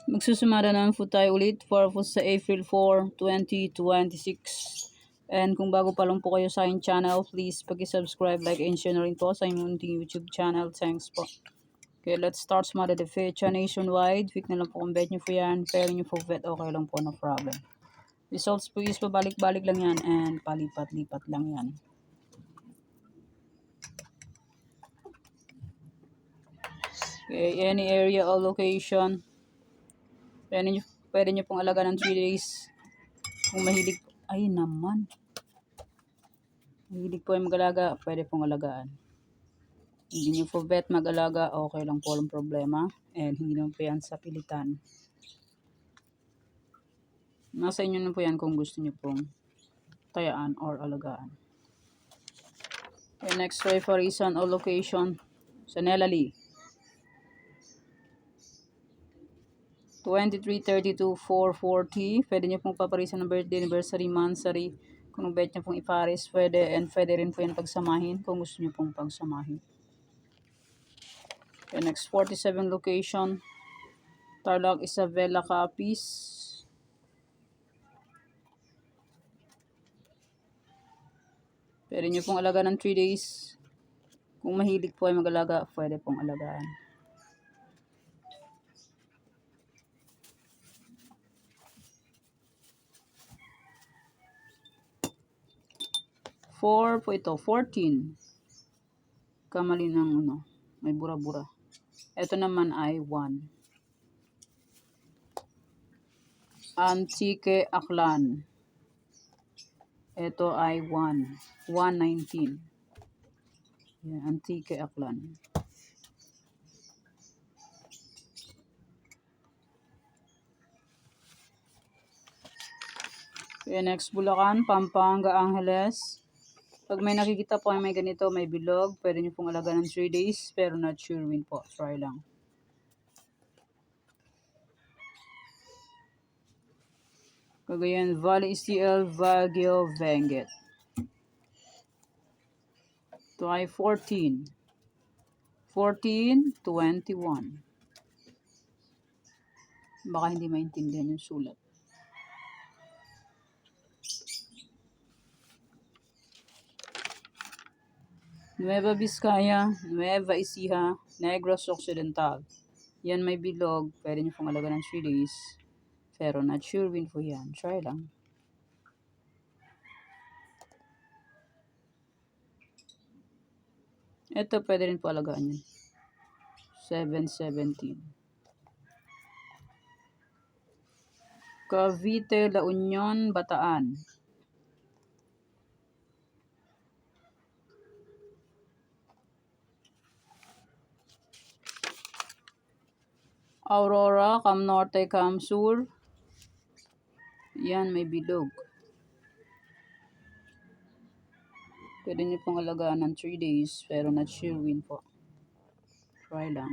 Magsusumada naman po tayo ulit for po sa April 4, 2026. And kung bago pa lang po kayo sa aking channel, please pag-subscribe, like, and share na rin po sa inyong munting YouTube channel. Thanks po. Okay, let's start sumada the fecha nationwide. Quick na lang po kung bet nyo po yan. Pero nyo po bet, okay lang po, no problem. Results po is pabalik-balik lang yan and palipat-lipat lang yan. Okay, any area or location. Pwede nyo pong alaga ng 3 days. Kung mahilig, ay naman. Mahilig po ay mag-alaga, pwede pong alagaan. Hindi nyo po bet mag-alaga, okay lang po, walang problema. And hindi naman po yan sa pilitan. Nasa inyo na po yan kung gusto nyo pong tayaan or alagaan. Okay, next refereesan or location. Sa Nelali. 23, 32, 440. Pwede nyo pong paparisan ng birthday, anniversary, monthsary. Kung bet nyo pong iparis, pwede. And pwede rin po yan pagsamahin kung gusto nyo pong pagsamahin. Okay, next 47 location. Tarlac, Isabela, Capiz. Pwede nyo pong alagaan ng 3 days. Kung mahilig po ay mag-alaga, pwede pong alagaan. Four po ito, 14. Kamali ng may bura-bura. Ito naman ay 1. Antique Aklan. Ito ay 1. 119. Yan, Antique Aklan. Okay, next Bulacan, Pampanga, Angeles. Pag may nakikita po ay may ganito, may bilog, pwede nyo pong alaga ng 3 days, pero not sure win po. Try lang. Cagayan Valley, STL, Baguio, Benguet. Ito ay 14. 14, 21. Baka hindi maintindihan yung sulat. Nueva Vizcaya, Nueva Ecija, Negros Occidental. Yan may bilog, pwede nyo pong alaga ng 3 days. Pero not sure win po yan. Try lang. Ito pwede rin po alagaan yun. 717. Cavite, La Union, Bataan. Aurora, Cam Norte, Cam Sur. Yan, may bilog. Pwede nyo pong alagaan ng 3 days, pero not sure win po. Try lang.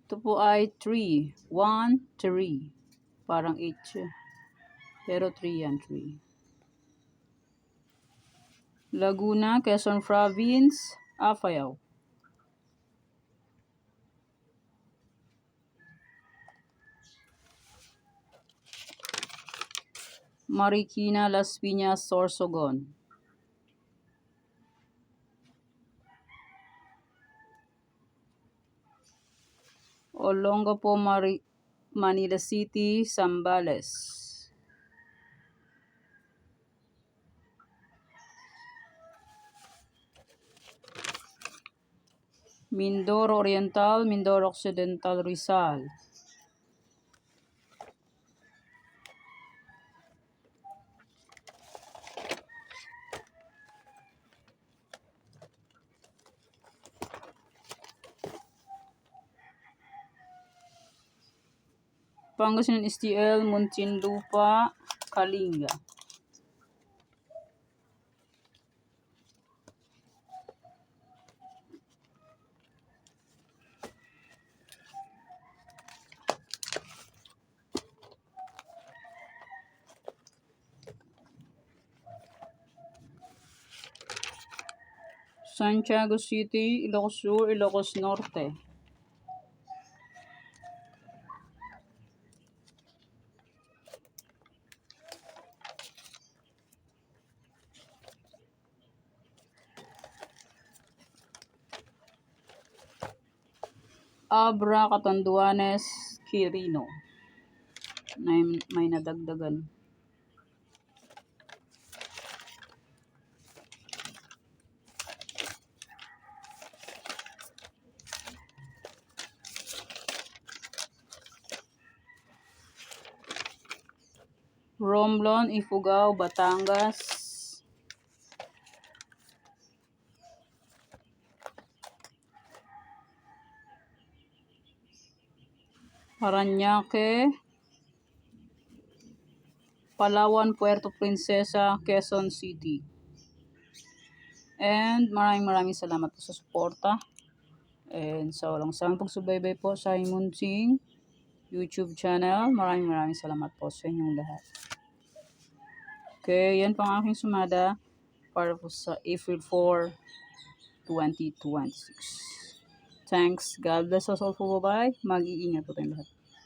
Ito po ay 3. 1, 3. Parang 8 siya. Pero 3 yan, 3. Laguna, Quezon Province, Apayao. Marikina, Las Piñas, Sorsogon. Olongapo, Manila City, Zambales. Mindoro Oriental, Mindoro Occidental, Rizal. Pangasinan STL, Muntinlupa, Kalinga. Santiago City, Ilocos Sur, Ilocos Norte. Abra, Catanduanes, Quirino. May nadagdagan. Romblon, Ifugao, Batangas. Parañaque, Palawan, Puerto Princesa, Quezon City. And maraming salamat po sa suporta. And sa walang sawang pagsubaybay po sa Munting YouTube channel. Maraming salamat po sa inyong lahat. Okay, yan pang aking sumada para po sa April 4, 2026. Thanks. God bless us all po. Bye-bye. Mag-iingat po tayong lahat.